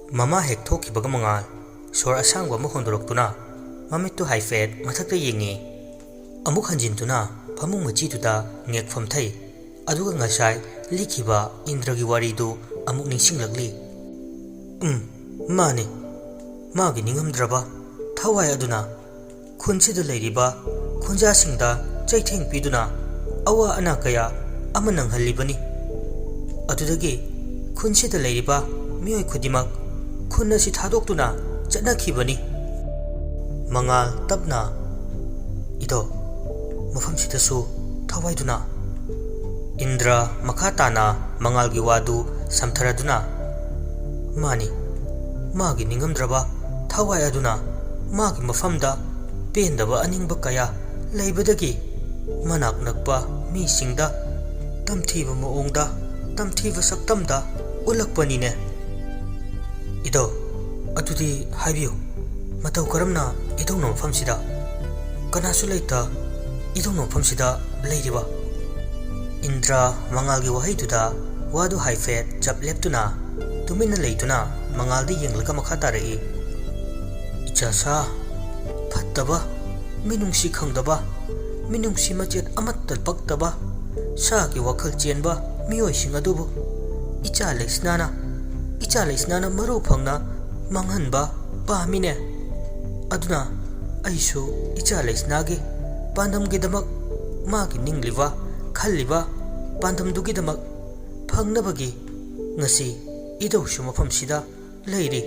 Mama hek thokibaga mangal sor asangwa mu hondoroktuna mamittu haifet mathakta yengi amuk hanjintuna phamung machi-tuda ngekpham thai aduga ngasai likhiba Indragi waridu amuk ningsinglakli mani magi ningamdraba thawai aduna khunchida leiriba khunjasingda chaitheng piduna awa ana kaya amanang halibani adudagi khunchida leiriba miyoi khudimak khunna si thadokuna chanakhibani mangal tapna ido mafamsidasu thawaiduna Indra makhatana mangalgi wadu samtharaduna mani magi ningamdraba thawai aduna magi mafamda pendaba aningba kaya leibadagi manak nakpa mi singda tamthiba maongda tamthiba saktamda ulakpanine ido adudi haibiyo matau karamna idong no famsida kanasu leita idong no famsida leiriba Indra mangalgi wahaiduda wadu haifet jab leptuna tumina leituna mangaldi yenglaka makhatarei ichasa phattaba minungsi khangdaba minungsi machet amattal paktaba saki wakhal chenba miyoi singadubu icha leisnana maru phangna manghanba pamine aduna aisu icha leisnagi pandamgi damak magi ningliwa khalliba pandamdugi damak phangnabagi ngasi idausu mafamsida leiri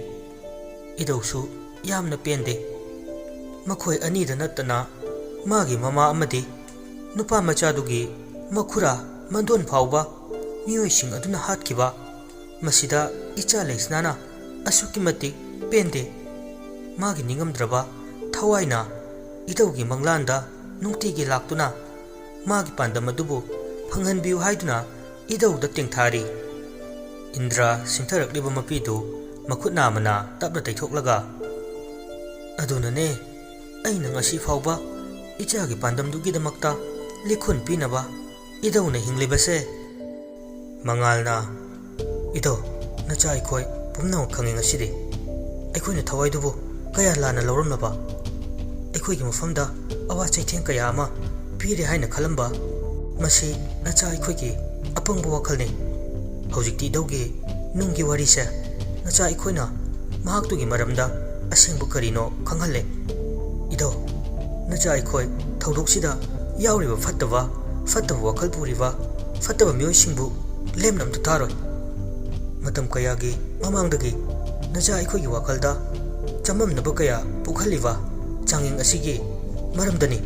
idausu yamna pende makhoi anida natana magi mama amadi nupa machadugi makhura mandon phawba miyoising aduna hatkiba masida icha leisnana asuki mati pende magi ningamdraba thawaina idaugi manglanda nungtigi laktuna magi pandamadubu phanghanbiu haiduna idauda tengthari Indra singtharakliba mapidu makhutna mana tapna taithoklaga adunane aina ngasi phawba ichagi pandamdugi damakta likhun pinaba idauna hinglibase mangalna ido nacha aikhoi pumna khangi ngasidi aikhoina thawaidubu kaya lana lauramnaba aikhoigi mafamda awa chaitheng kaya ama pire haina khalamba masi nacha aikhoigi apangbu wakhalni hojikti dauge nunggi warise nacha aikhoina mahaktugi maramda asengbu karino khanghalle ido nacha aikhoi thaudoksida yauriba fattaba wakhal puriba fattaba miyosingbu lemnam taroi matam kayagi mamangdagi nacha aikhoigi wakhalda chamamnaba kaya pukhaliba changing asigi maramdani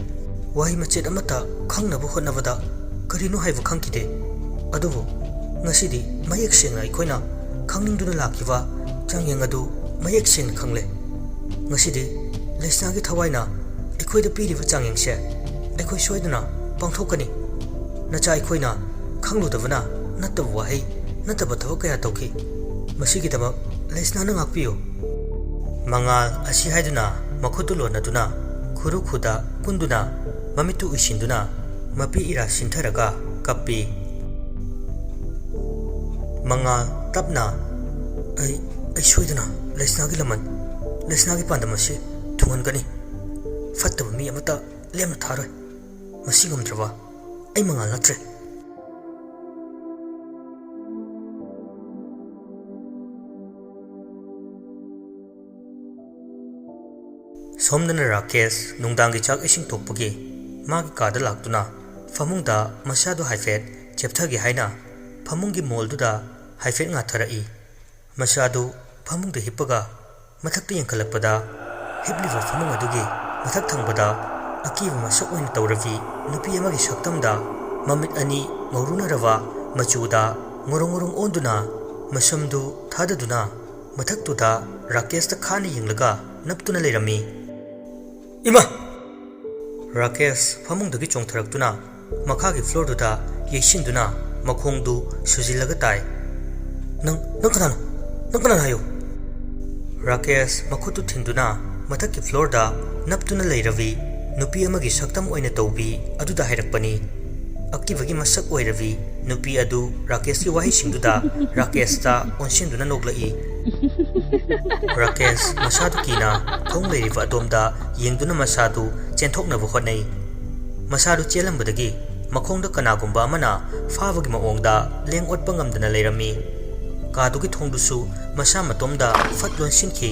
wahi machet amata khangnabu hotnabada karino haibu khangkide adubu ngasidi mayek sengna aikhoina khangningduna lakiba changyang adu mayek seng khangle ngasidi leisnagi thawaina aikhoida piriba changyangse aikhoi soiduna pangthokani nacha aikhoina khangludabana natabu wahi nataba thawak kaya tawki masigi dama leisnana ngakpiyo mangal asi haiduna makhutu lonaduna khuru khuda punduna mamitu uisinduna mapi ira sintharaga kappi mangal tapna ai soiduna leisnagi laman leisnagi pandamasi thungangani fattaba mi amata lemna tharoi masigumdraba ai mangal natre somdana Rakesh nungdangi chak ising tokpagi magi kada laktuna famungda masadu haifet chepthagi haina famungi molduda haifet ngatharai masadu famungda hippaga mathakta yengkhalakpada hipliba famung adugi mathak thangbada akiba masak oina tawravi nupi amagi saktamda mamit ani ngorunarava machuda ngorong onduna masamdu thadaduna mathaktuda Rakeshta khana yenglaga naptuna leirami Ima Rakesh famungdagi chongtharaktuna makhagi floorduda yeisinduna makhongdu sujilaga tai nang kanano Nang kana hayo. Rakesh makhutu thinduna mathakki floor da naptuna leiravi nupi amagi saktam oina tawbi aduda hairakpani. Akibagi masak oiravi nupi adu Rakesh ki wahi singduda Rakesh ta onsinduna noglai. Rakesh masadu kina thong leiriva adomda yengduna masadu chenthoknabu hotnai. Masadu chelambadagi makhongda kanagumba amana fabagi maongda leng otpa ngamdana leirami. Kadugi thongdusu masa matomda fatlon sinki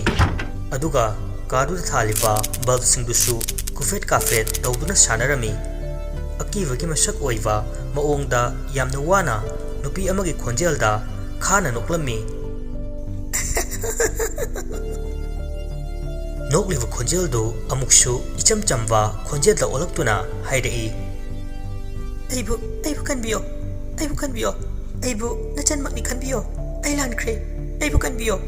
aduga kadu thaliba bulb singdusu kufet kafet tawduna sanarami. Akivagi masak oiva maongda yamna wana nupi amagi khonjelda khana noklami. Nokliva khonjeldo amuksu icham chamba khonjelda olaktuna haidai. Aibu kanbiyo. Aibu nachan makni kanbiyo. Ai lankre. Aibu kanbiyo.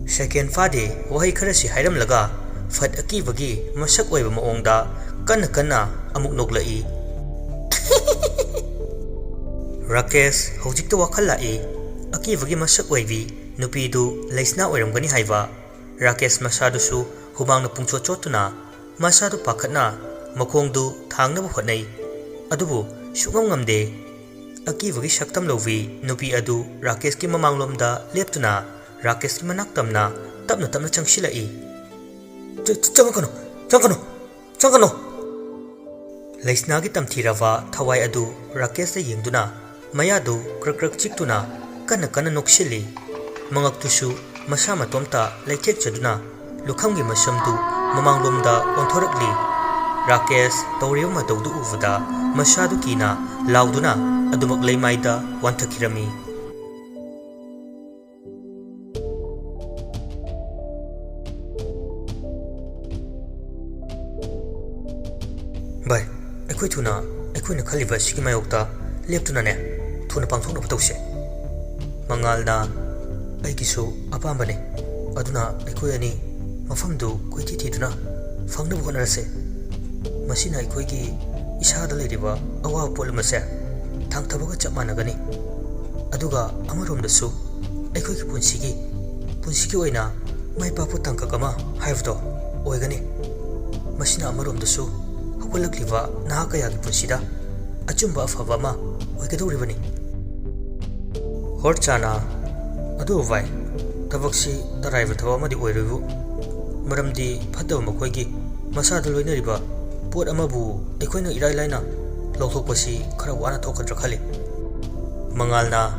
Second fade wahi kharasi hairam laga fat akibagi masak oiba maongda kana amuk noklai. Rakesh hojikta wakhal lai akibagi masak oibi nupidu leisna oiramgani haiba. Rakesh masadusu humangna pungchotchotuna masadu pakhatna makhongdu thangnabu hotnai. Adubu sukngam ngamde. Akibagi saktam lovi nupi adu Rakesh ki mamanglomda leptuna Rakesh ki manaktamna tapna changsilai. Changkano. Leisna ki tamthirava thawai adu Rakesh da yengduna mayadu krak chiktuna kana noksili. Mangaktusu masa matomta leithek chaduna lukhamgi masamdu mamanglomda onthorakli. Rakesh tawriba matawdu uvada masadu kina lauduna adumak leimaida wanthakirami. Bai, aikoi thuna aikoina khaliba sigi mayokta leptuna ne thuna pangthokna patause. Mangalna aigisu apambane aduna aikoi ani mafamdu koiti thiduna fangnabu honarase. Masina aikoigi isada leiriba awa polamase thangthabaga chap managani. Aduga amaromdasu aikoigi punsigi oina maipapu tangkakama haivdo oigani. Masina amaromdasu hawalakliba nahakayagi punsida achumba afaba ma oigadoribani. Horchana adu vai tabaksi taraiba thawa amadi oiribu maramdi phadaba makoigi masada loinariba pot amabu aikoina irai laina lawthokpasi khara wana thokadra khali. Mangalna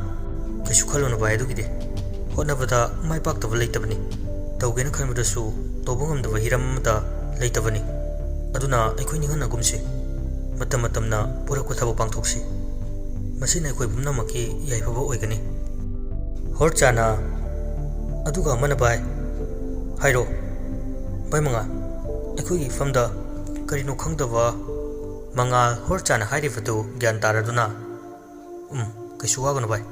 kaisu khalona bai adugide hotnabada maipaktaba leitabani tawgena khanbadasu tawbangamdaba hiram amada leitabani. Aduna aikoi ningana gumse matamna purakwa thaba pangthoksi. Masina aikoi bumnamaki yaifaba oigani. Horchana aduga mana bai hairo bai manga aikoi famda karino khangdaba. Mangal Horchana hairivadu gyan taraduna kaisu waganu bai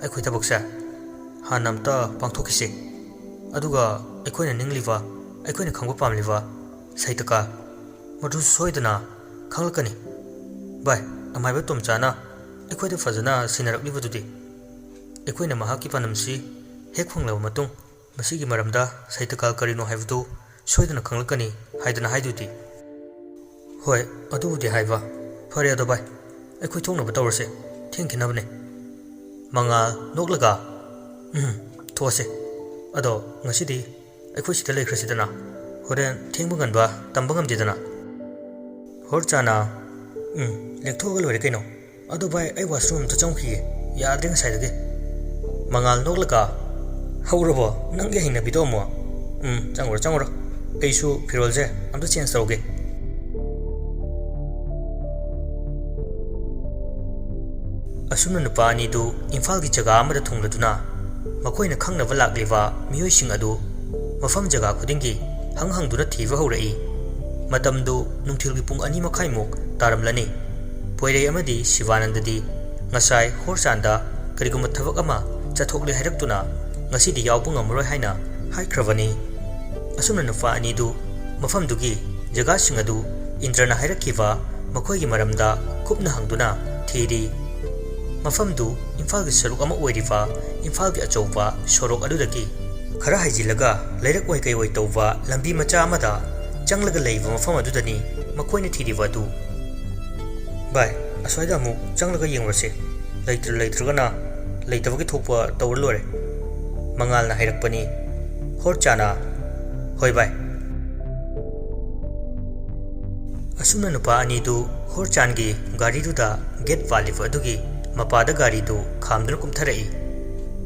aikoi tabaksa hanamta pangthokisi. Aduga aikoina ningliva aikoina khangba pamliva saitaka madu soidana khanglakani. Bai amaiba tomchana aikoida fajana sinarakliwadudi aikoina mahaki panamsi hek phanglaba matung masigi maramda saitaka karino haivadu soidana khanglakani haidana haidudi. Hoi adubudi haiba fare ado bai aikoi thongnaba tawrase thengkinabane. Mangal noklaga those ado ngasidi aikoi sida lekhrasidana horen thengba nganba tamba ngamdidana. Horchana lekthoga lore kaino ado bai ai washroom ta changkhi yadre ngasai dage. Mangal noklaga haurabo nangge hina bidomo changora kaisu firolje amta change tawge. Asumna nupa anidu Imphal gi jaga amada thungladuna makoina khangnaba lakliba miyoising adu mafam jaga khudingi hanghangduna thiba haurai. Matamdu nungthilgi pung 2 makhaimuk taramlani. Poirei amadi Shivanandadi ngasai Horchanda kariguma thabak ama chathokle hairakduna ngasidi yawbu ngamroi haina haikravani. Asumna nupa anidu mafamdugi jaga singadu Indrana hairakhiba makoigi maramda kupna hangduna thiri. ꯃꯐꯝꯗꯨ ꯏꯝꯐꯥꯜꯒꯤ ꯁꯔꯨꯛ ꯑꯃ ꯑꯣꯏꯔꯤꯕ ꯏꯝꯐꯥꯜꯒꯤ ꯑꯆꯧꯕ ꯁꯣꯔꯣꯛ ꯑꯗꯨꯗꯒꯤ ꯈꯔ ꯍꯥꯏꯖꯤꯜꯂꯒ ꯂꯩꯔꯛ ꯑꯣꯏ ꯀꯩ ꯑꯣꯏ ꯇꯧꯕ ꯂꯝꯕꯤ ꯃꯆꯥ ꯑꯃꯗ ꯆꯪꯂꯒ ꯂꯩꯕ ꯃꯐꯝ ꯑꯗꯨꯗꯅꯤ ꯃꯈꯣꯏꯅ ꯊꯤꯔꯤꯕ ꯑꯗꯨ ꯚꯥꯏ ꯑꯁ꯭ꯋꯥꯏꯗ ꯑꯃꯨꯛ ꯆꯪꯂꯒ ꯌꯦꯡꯂꯨꯔꯁꯤ ꯂꯩꯇ꯭ꯔꯒꯅ ꯂꯩꯇꯕꯒꯤ ꯊꯣꯛꯄ ꯇꯧꯔ ꯂꯣꯏꯔꯦ ꯃꯉꯥꯜꯅ ꯍꯥꯏꯔꯛꯄꯅꯤ ꯍꯣꯔꯆꯥꯅ ꯍꯣꯏ ꯚꯥꯏ ꯑꯁꯨꯝꯅ ꯅꯨꯄꯥ ꯑꯅꯤꯗꯨ ꯍꯣꯔꯆꯥꯟꯒꯤ ꯒꯥꯔꯤꯗꯨꯗ ꯒꯦꯠ ꯄꯥꯜꯂꯤꯕ ꯑꯗꯨꯒꯤ ꯃꯄꯥꯗ ꯒꯥꯔꯤꯗꯨ ꯈꯥꯝꯗꯨꯅ ꯀꯨꯝꯊꯔꯛꯏ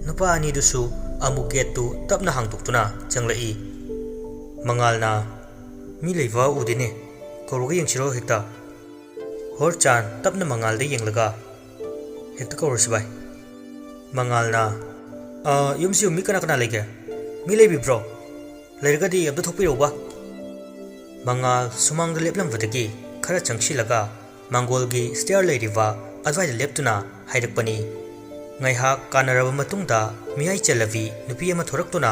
ꯅꯨꯄꯥ ꯑꯅꯤꯗꯨꯁꯨ ꯑꯃꯨꯛ ꯒꯦꯠꯇꯨ ꯇꯞꯅ ꯍꯥꯡꯗꯣꯛꯇꯨꯅ ꯆꯪꯂꯛꯏ ꯃꯉꯥꯜꯅ ꯃꯤ ꯂꯩꯕ ꯎꯗꯦꯅꯦ ꯀꯧꯔꯒ ꯌꯦꯡꯁꯤꯔꯣ ꯍꯦꯛꯇ ꯍꯣꯔꯆꯥꯟ ꯇꯞꯅ ꯃꯉꯥꯜꯗ ꯌꯦꯡꯂꯒ ꯍꯦꯛꯇ ꯀꯧꯔꯁꯤ ꯚꯥꯏ ꯃꯉꯥꯜꯅ ꯌꯨꯝꯁꯤ ꯃꯤ ꯀꯅꯥ ꯀꯅꯥ ꯂꯩꯒꯦ ꯃꯤ ꯂꯩꯕꯤꯕ꯭ꯔꯣ ꯂꯩꯔꯒꯗꯤ ꯑꯝꯇ ꯊꯣꯛꯄꯤꯔꯛꯎꯕ ꯃꯉꯥꯜ ꯁꯨꯃꯥꯡꯗ ꯂꯦꯞꯂꯝꯕꯗꯒꯤ ꯈꯔ ꯆꯪꯁꯤꯜꯂꯒ ꯃꯥꯡꯒꯣꯜꯒꯤ ꯁ꯭ꯇꯦꯌꯔ ꯂꯩꯔꯤꯕ ꯑꯗꯨꯋꯥꯏꯗ ꯂꯦꯞꯇꯨꯅ ꯍꯥꯏꯔꯛꯄꯅꯤ ꯉꯥꯏꯍꯥꯛ ꯀꯥꯟꯅꯔꯕ ꯃꯇꯨꯡꯗ ꯃꯤꯌꯥꯏ ꯆꯜꯂꯕꯤ ꯅꯨꯄꯤ ꯑꯃ ꯊꯣꯔꯛꯇꯨꯅ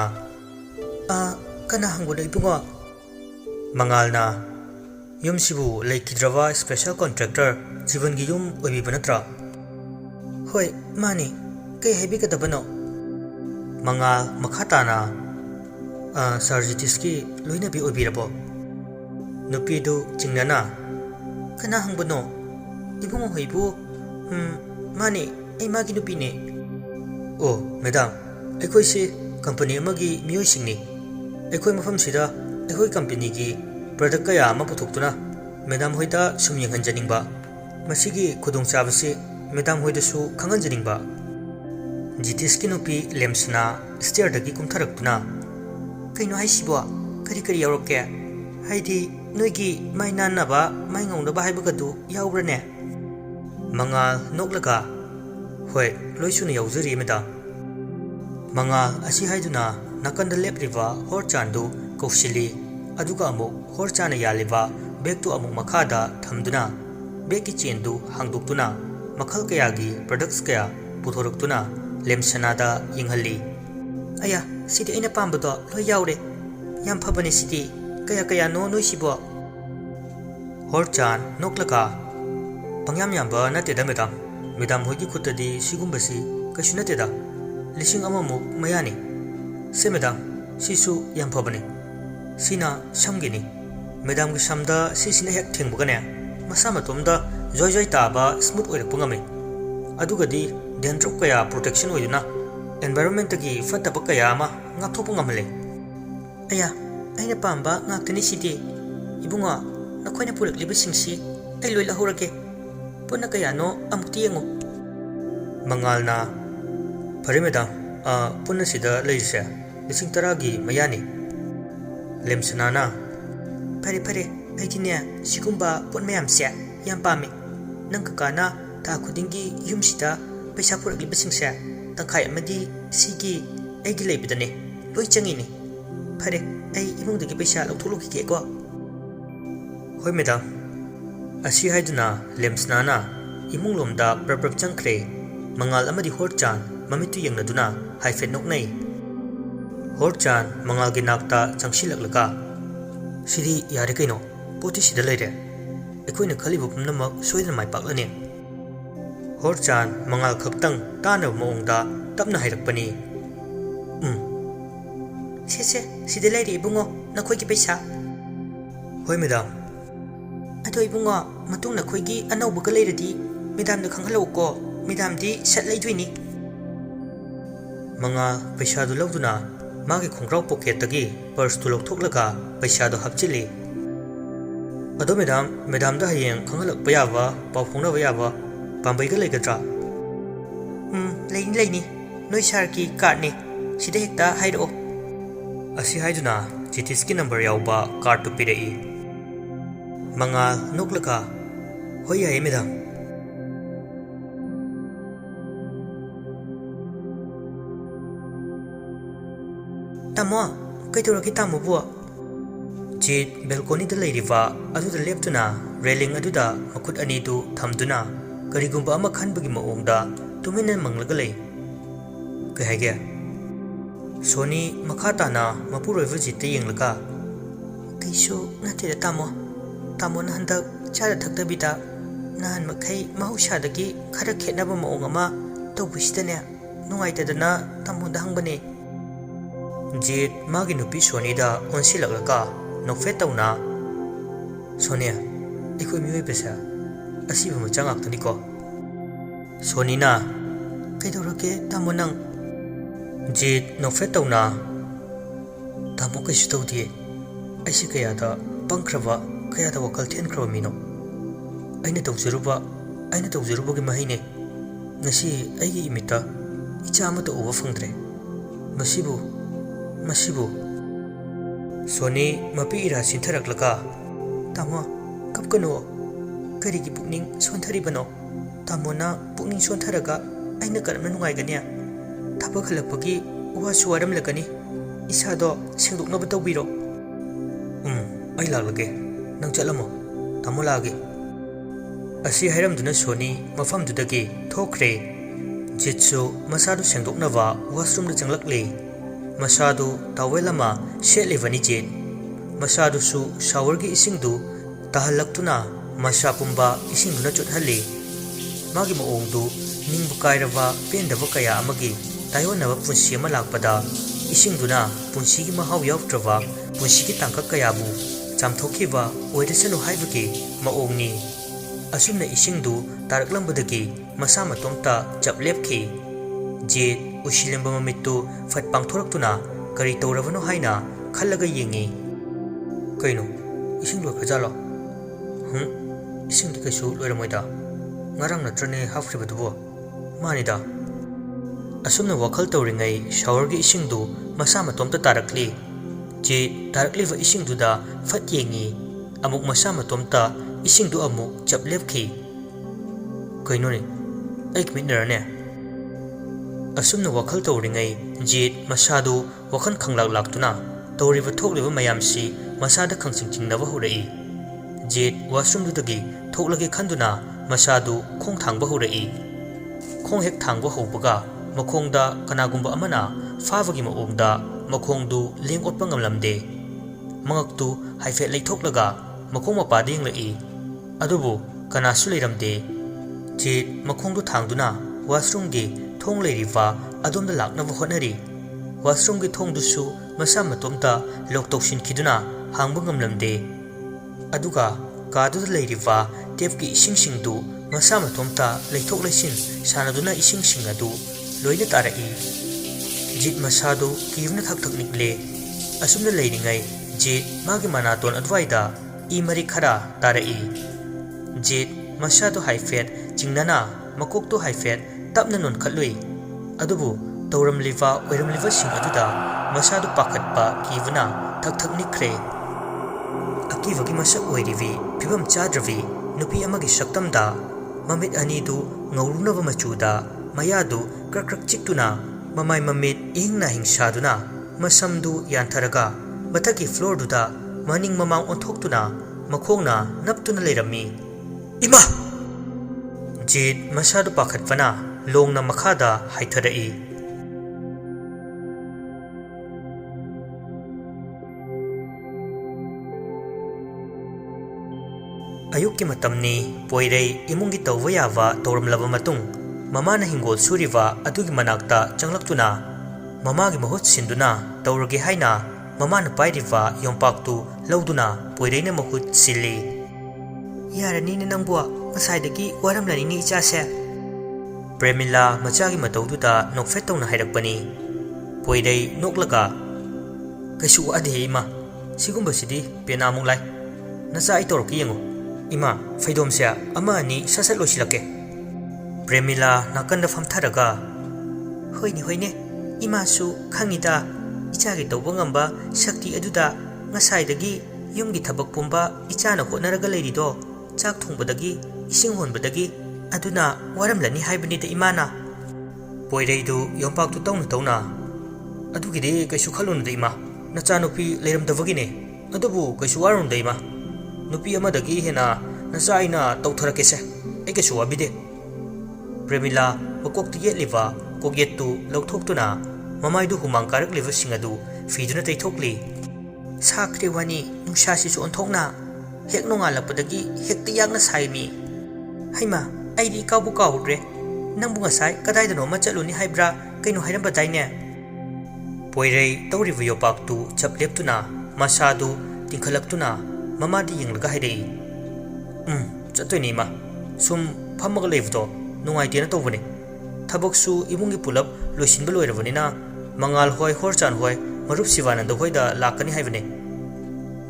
ꯀꯅꯥ ꯍꯪꯕꯅꯣ ꯏꯕꯨꯡꯉꯣ ꯃꯉꯥꯜꯅ ꯌꯨꯝꯁꯤꯕꯨ ꯂꯩꯈꯤꯗ꯭ꯔꯕ ꯁ꯭ꯄꯦꯁꯦꯜ ꯀꯣꯟꯇ꯭ꯔꯦꯛꯇꯔ ꯖꯤꯕꯟꯒꯤ ꯌꯨꯝ ꯑꯣꯏꯕꯤꯕ ꯅꯠꯇ꯭ꯔꯥ ꯍꯣꯏ ꯃꯥꯅꯤ ꯀꯩ ꯍꯥꯏꯕꯤꯒꯗꯕꯅꯣ ꯃꯉꯥꯜ ꯃꯈꯥ ꯇꯥꯅ ꯁꯥꯔ ꯖꯤꯇꯤꯁꯀꯤ ꯂꯣꯏꯅꯕꯤ ꯑꯣꯏꯕꯤꯔꯕꯣ ꯅꯨꯄꯤꯗꯨ ꯆꯤꯡꯅꯅ ꯀꯅꯥ ꯍꯪꯕꯅꯣ ꯏꯕꯨꯡꯉꯣ ꯍꯣꯏꯕꯨ ꯃꯥꯅꯦ ꯑꯩ ꯃꯥꯒꯤ ꯅꯨꯄꯤꯅꯦ ꯑꯣ ꯃꯦꯗꯥꯝ ꯑꯩꯈꯣꯏꯁꯦ ꯀꯝꯄꯅꯤ ꯑꯃꯒꯤ ꯃꯤꯑꯣꯏꯁꯤꯡꯅꯤ ꯑꯩꯈꯣꯏ ꯃꯐꯝꯁꯤꯗ ꯑꯩꯈꯣꯏ ꯀꯝꯄꯅꯤꯒꯤ ꯄ꯭ꯔꯗꯛ ꯀꯌꯥ ꯑꯃ ꯄꯨꯊꯣꯛꯇꯨꯅ ꯃꯦꯗꯥꯝ ꯍꯣꯏꯗ ꯁꯨꯝ ꯌꯦꯡꯍꯟꯖꯅꯤꯡꯕ ꯃꯁꯤꯒꯤ ꯈꯨꯗꯣꯡꯆꯥꯕꯁꯤ ꯃꯦꯗꯥꯝ ꯍꯣꯏꯗꯁꯨ ꯈꯪꯍꯟꯖꯅꯤꯡꯕ ꯖꯤꯇꯤꯁꯀꯤ ꯅꯨꯄꯤ ꯂꯦꯝꯁꯅꯥ ꯁ꯭ꯇꯦꯌꯔꯗꯒꯤ ꯀꯨꯝꯊꯔꯛꯇꯨꯅ ꯀꯩꯅꯣ ꯍꯥꯏꯁꯤꯕꯣ ꯀꯔꯤ ꯌꯥꯎꯔꯛꯀꯦ ꯍꯥꯏꯗꯤ ꯅꯣꯏꯒꯤ ꯃꯥꯏ ꯅꯥꯟꯅꯕ ꯃꯥꯏ ꯉꯧꯅꯕ ꯍꯥꯏꯕꯒꯗꯨ ꯌꯥꯎꯕ꯭ꯔꯅꯦ ꯃꯉꯥꯜ ꯅꯣꯛꯂꯒ ꯍꯣꯏ ꯂꯣꯏ ꯁꯨꯅ ꯌꯥꯎꯖꯔꯤ ꯃꯦꯗꯥꯝ ꯃꯉꯥꯜ ꯑꯁꯤ ꯍꯥꯏꯗꯨꯅ ꯅꯥꯀꯟꯗ ꯂꯦꯞꯂꯤꯕ ꯍꯣꯔꯆꯥꯟꯗꯨ ꯀꯧꯁꯤꯜꯂꯤ ꯑꯗꯨꯒ ꯑꯃꯨꯛ ꯍꯣꯔꯆꯥꯟꯅ ꯌꯥꯜꯂꯤꯕ ꯕꯦꯒꯇꯨ ꯑꯃꯨꯛ ꯃꯈꯥꯗ ꯊꯝꯗꯨꯅ ꯕꯦꯒꯀꯤ ꯆꯦꯟꯗꯨ ꯍꯥꯡꯗꯣꯛꯇꯨꯅ ꯃꯈꯜ ꯀꯌꯥꯒꯤ ꯄ꯭ꯔꯗꯛꯁ ꯀꯌꯥ ꯄꯨꯊꯣꯔꯛꯇꯨꯅ ꯂꯦꯝꯁꯅꯥꯗ ꯌꯦꯡꯍꯜꯂꯤ ꯑꯌꯥ ꯁꯤꯗꯤ ꯑꯩꯅ ꯄꯥꯝꯕꯗꯣ ꯂꯣꯏ ꯌꯥꯎꯔꯦ ꯌꯥꯝ ꯐꯕꯅꯦ ꯁꯤꯗꯤ ꯀꯌꯥꯅꯣ ꯅꯣꯏꯁꯤꯕꯣ ꯍꯣꯔꯆꯥꯟ ꯅꯣꯛꯂꯒ ꯄꯪꯌꯥꯝ ꯌꯥꯝꯕ ꯅꯠꯇꯦꯗ ꯃꯦꯗꯥꯝ ꯍꯣꯏꯒꯤ ꯈꯨꯠꯇꯗꯤ ꯁꯤꯒꯨꯝꯕꯁꯤ ꯀꯩꯁꯨ ꯅꯠꯇꯦꯗ 1,000 ꯃꯌꯥꯅꯤ ꯁꯦ ꯃꯦꯗꯥꯝ ꯁꯤꯁꯨ ꯌꯥꯝ ꯐꯕꯅꯤ ꯁꯤꯅ ꯁꯝꯒꯤꯅꯤ ꯃꯦꯗꯥꯝꯒꯤ ꯁꯝꯗ ꯁꯤꯁꯤꯅ ꯍꯦꯛ ꯊꯦꯡꯕꯒꯅꯦ ꯃꯁꯥ ꯃꯇꯣꯝꯗ ꯖꯣꯏ ꯇꯥꯕ ꯁ꯭ꯃꯨꯠ ꯑꯣꯏꯔꯛꯄ ꯉꯝꯃꯤ ꯑꯗꯨꯒꯗꯤ ꯗꯦꯟꯗ꯭ꯔꯞ ꯀꯌꯥ ꯄ꯭ꯔꯣꯇꯦꯛꯁꯟ ꯑꯣꯏꯗꯨꯅ ꯑꯦꯟꯚꯥꯏꯔꯟꯃꯦꯟꯇꯒꯤ ꯐꯠꯇꯕ ꯀꯌꯥ ꯑꯃ ꯉꯥꯛꯊꯣꯛꯄ ꯉꯝꯍꯜꯂꯤ ꯑꯌꯥ ꯑꯩꯅ ꯄꯥꯝꯕ ꯉꯥꯛꯇꯅꯤ ꯁꯤꯗꯤ ꯏꯕꯨꯡꯉꯣ ꯅꯈꯣꯏꯅ ꯄꯨꯔꯛꯂꯤꯕꯁꯤꯡꯁꯤ ꯑꯩ ꯂꯣꯏ ꯂꯧꯍꯧꯔꯒꯦ ꯄꯨꯟꯅ ꯀꯌꯥꯅꯣ ꯑꯃꯨꯛꯇ ꯌꯦꯡꯉꯨ ꯃꯉꯥꯜꯅ ꯐꯔꯦ ꯃꯦꯗꯥꯝ ꯄꯨꯟꯅ ꯁꯤꯗ ꯂꯩꯔꯤꯁꯦ 10,000ꯒꯤ ꯃꯌꯥꯅꯤ ꯂꯦꯝꯁꯅꯥꯅ ꯐꯔꯦ ꯑꯩꯗꯤꯅꯦ ꯁꯤꯒꯨꯝꯕ ꯄꯣꯠ ꯃꯌꯥꯝꯁꯦ ꯌꯥꯝ ꯄꯥꯝꯃꯤ ꯅꯪ ꯀꯀꯥꯅ ꯊꯥ ꯈꯨꯗꯤꯡꯒꯤ ꯌꯨꯝꯁꯤꯗ ꯄꯩꯁా ꯄꯨꯔꯛꯂꯤꯕꯁꯤꯡꯁꯦ ꯇꯪꯈꯥꯏ ꯑꯃꯗꯤ ꯁꯤꯒꯤ ꯑꯩꯒꯤ ꯂꯩꯕꯗꯅꯦ ꯂꯣꯏ ꯆꯪꯉꯤꯅꯤ ꯐꯔꯦ ꯑꯩ ꯏꯃꯨꯡꯗꯒꯤ ꯄꯩꯁꯥ ꯂꯧꯊꯣꯛꯂꯨꯈꯤꯒꯦꯀꯣ ꯍꯣꯏ ꯃꯦꯗꯥꯝ ꯑꯁꯤ ꯍꯥꯏꯗꯨꯅ ꯂꯦꯝꯁꯅꯥꯅ ꯏꯃꯨꯡꯂꯣꯝꯗ ꯄ꯭ꯔꯞ ꯆꯪꯈ꯭ꯔꯦ ꯃꯉꯥꯜ ꯑꯃꯗꯤ ꯍꯣꯔꯆꯥꯟ ꯃꯃꯤꯠꯇꯨ ꯌꯦꯡꯅꯗꯨꯅ ꯍꯥꯏꯐꯦꯠ ꯅꯣꯛꯅꯩ ꯍꯣꯔꯆꯥꯟ ꯃꯉꯥꯜꯒꯤ ꯅꯥꯛꯇ ꯆꯪꯁꯤꯜꯂꯛꯂꯒ ꯁꯤꯗꯤ ꯌꯥꯔꯦ ꯀꯩꯅꯣ ꯄꯣꯠꯇꯤ ꯁꯤꯗ ꯂꯩꯔꯦ ꯑꯩꯈꯣꯏꯅ ꯈꯜꯂꯤꯕ ꯄꯨꯝꯅꯃꯛ ꯁꯣꯏꯗꯅ ꯃꯥꯏ ꯄꯥꯛꯂꯅꯤ ꯍꯣꯔꯆꯥꯟ ꯃꯉꯥꯜ ꯈꯛꯇꯪ ꯇꯥꯅꯕ ꯃꯑꯣꯡꯗ ꯇꯞꯅ ꯍꯥꯏꯔꯛꯄꯅꯤ ꯁꯦ ꯁꯤꯗ ꯂꯩꯔꯦ ꯏꯕꯨꯡꯉꯣ ꯅꯈꯣꯏꯒꯤ ꯄꯩꯁꯥ ꯍꯣꯏ ꯃꯦꯗꯥꯝ ꯑꯗꯣ ꯏꯕꯨꯡꯉꯣ ꯃꯇꯨꯡ ꯅꯈꯣꯏꯒꯤ ꯑꯅꯧꯕꯒ ꯂꯩꯔꯗꯤ ꯃꯦꯗꯥꯝꯗ ꯈꯪꯍꯜꯂꯛꯎꯀꯣ ꯃꯦꯗꯥꯝꯗꯤ ꯁꯠ ꯂꯩꯗꯣꯏꯅꯤ ꯃꯉꯥꯜ ꯄꯩꯁꯥꯗꯨ ꯂꯧꯗꯨꯅ ꯃꯥꯒꯤ ꯈꯣꯡꯒ꯭ꯔꯥꯎ ꯄꯣꯀꯦꯠꯇꯒꯤ ꯄꯔꯁꯇꯨ ꯂꯧꯊꯣꯛꯂꯒ ꯄꯩꯁꯥꯗꯨ ꯍꯥꯞꯆꯤꯜꯂꯤ ꯑꯗꯣ ꯃꯦꯗꯥꯝꯗ ꯍꯌꯦꯡ ꯈꯪꯍꯜꯂꯛꯄ ꯌꯥꯕ ꯄꯥꯎ ꯐꯥꯎꯅꯕ ꯌꯥꯕ ꯄꯥꯝꯕꯩꯒ ꯂꯩꯒꯗ꯭ꯔꯥ ꯂꯩꯅꯤ ꯅꯣꯏ ꯁꯥꯔꯒꯤ ꯀꯥꯔꯠꯅꯤ ꯁꯤꯗ ꯍꯦꯛꯇ ꯍꯥꯏꯔꯛꯑꯣ ꯑꯁꯤ ꯍꯥꯏꯗꯨꯅ ꯖꯤꯇꯤꯁꯀꯤ ꯅꯝꯕꯔ ꯌꯥꯎꯕ ꯀꯥꯔꯠꯇꯨ ꯄꯤꯔꯛꯏ ꯃꯉꯥꯜ ꯅꯣꯛꯂꯒ ꯍꯣꯏ ꯌꯥꯏꯌꯦ ꯃꯦꯗꯥꯝ ꯇꯥꯃꯣ ꯀꯩꯗꯧꯔꯒꯦ ꯇꯥꯃꯣꯕꯨ ꯖꯤꯠ ꯕꯦꯜꯀꯣꯅꯤꯗ ꯂꯩꯔꯤꯕ ꯑꯗꯨꯗ ꯂꯦꯞꯇꯨꯅ ꯔꯦꯂꯤꯡ ꯑꯗꯨꯗ ꯃꯈꯨꯠ ꯑꯅꯤꯗꯨ ꯊꯝꯗꯨꯅ ꯀꯔꯤꯒꯨꯝꯕ ꯑꯃ ꯈꯟꯕꯒꯤ ꯃꯑꯣꯡꯗ ꯇꯨꯃꯤꯟꯅ ꯃꯪꯂꯒ ꯂꯩ ꯀꯩ ꯍꯥꯏꯒꯦ ꯁꯣꯅꯤ ꯃꯈꯥ ꯇꯥꯅ ꯃꯄꯨꯔꯣꯏꯕ ꯖꯤꯠꯇ ꯌꯦꯡꯂꯒ ꯀꯩꯁꯨ ꯅꯠꯇꯦꯗ ꯇꯥꯃꯣꯅ ꯍꯟꯗꯛ ꯆꯥꯗ ꯊꯛꯇꯕꯤꯗ nahan makai mahusadagi khara khetnaba maong ama tawbisitane nungaitadana tamunda hangbane jit magi nupi sonida onsilaglaka nokfet tawna sonia ikoi mioi pesa asiba machangak taniko sonina kaidorake tamonang jit nokfet tawna tamo kaisu tawdi aisi kayada pangkraba kayada wakal thenkraba mino aina tawjaruba gi mahine ngasi aigi imita icha amata uba fangdre masibu soni mapi ira sintharaklaka tamo kapkano karigi pukning sontharibano tamona pukning sontharaga aina karamna nungaigania thapak halakpagi wasu waram lakani isado sengdoknaba tawbiro ai laglage nang chalamo tamo lage asi hairamduna soni mafamdudagi thokre jitsu masadu sengdoknaba washroom da changlakle masadu tawelama shetlevani jit masadu su shower gi isingdu tahalaktuna masa pumba isingduna chothalli magi maongdu ningbu kairaba pendaba kaya amagi tayonaba punsi ama lakpada isingduna punsi gi mahau yautraba punsi gi tangkak kayabu chamthokhiba oidasanu haibagi maongni asumna isingdu taraklambadagi masa matomta chaplepki jit usilemba mamittu fat pangthoraktuna kari tawrabano haina khallaga yengi kaino isingdu khajalo isingdi kaisu loiramoida ngarang natrane hafribadubo manida asumna wakhal tawringai shower gi isingdu masa matomta tarakli jit tarakliva isingduda fat yengi amuk masa matomta isingdu amuk chaplepki kaino ni aik minarane asumna wakhal tawringai jit masadu wakhan khanglak laktuna tawriba thokliba mayamsi masada khangchingchingnaba horai jit washroom dudagi thoklage khanduna masadu khong thangba horai khong hek thangba hobaga makhongda kanagumba amana fabagi maongda makhongdu lengotpa ngamlamde mangaktu haifet leithoklaga makhong mapading lai adubu kanasu leiramde jit makhongdu thangduna washroom gi thong leiriva adomda laknaba hotnari washroom gi thongdusu masa matomta loktoksin khiduna hangba ngamlamde aduga kaduda leiriva tap gi isingsingdu masa matomta leithok leisin sanaduna isingsing adu loina tarai jit masadu kivna thak nikle asumna leiringai jit magi manaton adwaida I mari khara tarai jit masadu haifet jingnana makokto haifet tapna non khalui adubu tawramliva oiramliva sing aduda masadu pakhatpa kivna thak nikre akivagi masak oirivi phibam chadravi nupi amagi saktamda mamit anidu ngaurunaba machuda mayadu krakrak chiktuna mamai mamit ingna hingsaduna masamdu yantharaga mathaki floor duda maning mamang onthoktuna makhongna naptuna leirami ima jit masadu pakhatpana longna makhada haitharai ayukki matamni poirei imungi tawwa yawa tawramlaba matung mamana hingol suriva adugi manakta changlaktuna mamagi mahut sinduna tawrage haina mamana pairiva yompaktu lauduna poireina mahut silli yarani ne nangbuwa ngasai waramlani ni ichase Premila machagi matawduda nokfet tawna hairakpani poirei noklaga kaisu adhe ima sigumbasidi penamung lai nacha ai torki yengo ima faidom sia ama ani sasat losilake Premila nakanda famtharaga hoine ima su khangida ichagi tawba ngamba shakti aduda ngasai dagi yumgi thabak pumba ichana hotnaraga leirido chak thongbadagi ising honbadagi aduna waramlani haibani da imana poireidu yompaktu tawna adugide kaisu khalunu da ima nacha nupi leiramdavagine adubu kaisu warun da ima nupi amadagi hena nacha aina tawtharakese ai kaisu wabide Premila makokti yetliva kogetu lauthokutuna mamaidu humang karakliva singadu fiduna taithokli sakre wani nungsasi su onthokna hek nongalapdagi hekti yakna saimi Haima, aidi kaubu kaudre. Nangbu ngasai kadaidano ma chaluni haibra kaino hairamba daine. Poirei tawribu yopaktu chapleptuna masadu tingkhalaktu mamadi yinglaga haidei. Chattoini ma. Sum phamaga leivdo nungaitena tawbane. Thabaksu imungi pulap loisinba loirabanina mangal hoi horchan hoi marup sivananda hoida lakani haibane.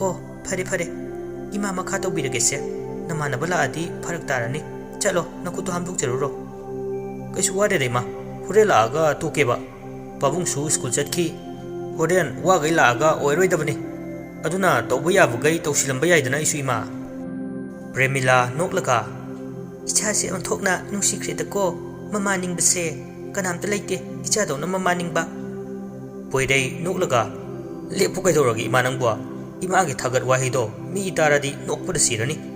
Oh, phare phare. Ima makha tawbiragese. Namanaba laadi pharak tarani. Chalo nakuto hamduk jaruro. Kaisu wade re ma. Hore laaga tokeba. Pabungsu school chatki. Horen wagai laaga oiroidabane. Aduna tawba yabugai tawsilamba yaidana isu ima. Premila noklaga. Ichase onthokna nungsikredako mamaning base kanamta leite ichadona mamaning ba. Poirei noklaga. Lepu kaidoragi ima nangwa. Ima agi thagat wahido mi itaradi nokpada sirani.